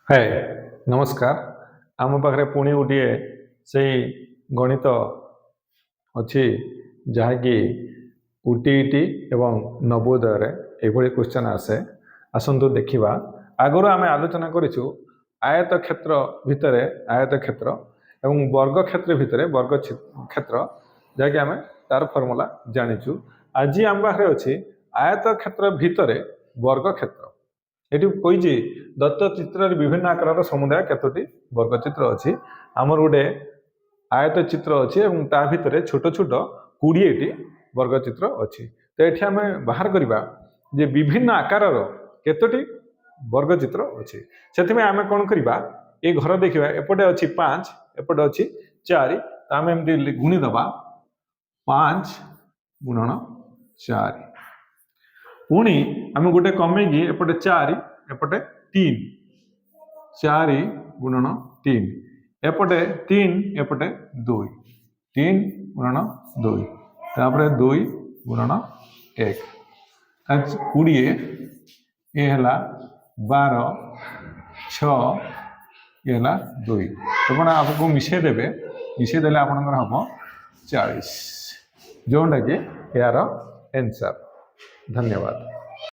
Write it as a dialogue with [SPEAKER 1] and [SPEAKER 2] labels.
[SPEAKER 1] हाय नमस्कार। आम पाखे पुणी गोटे से गणित अच्छी जहाँकि UTET एवं नवोदय एभली क्वेश्चन आसे आसतु देखा। आगुरी आम आलोचना करूँ आयत क्षेत्र भितर आयत क्षेत्र एवं वर्ग क्षेत्र भितर वर्ग क्षेत्र जहाँकि आम तार फर्मूला जाचु। आज आम पाखे अच्छी आयत क्षेत्र भितर वर्ग क्षेत्र ये कही दत्त चित्र विभिन्न आकार समुदाय केतोटी वर्ग चित्र अच्छी आमर गोटे आयत चित्र अच्छी और ता भितर छोट छोट 20टी वर्ग चित्र अच्छी। तो ये आम बाहर करवा जे विभिन्न आकार केतोटी वर्ग चित्र अच्छी से आम कौन करवा ये घर देखा एपटे अच्छी 5 एपटे अच्छी 4 तो आम एमती गुणीदबा 5 गुणन 4 पुणी आम गोटे कमेगी एपटे 4 एपटे 3 4 गुणन 3 एपटे 3 एपटे 2 3 गुणन 2 तापर 2 गुणन 1 20 ये है 12 6 ये है 2 तो आपको मिसेदेवे मिसेदेले आपंकर हम 40 जोटा कि यार आंसर। धन्यवाद।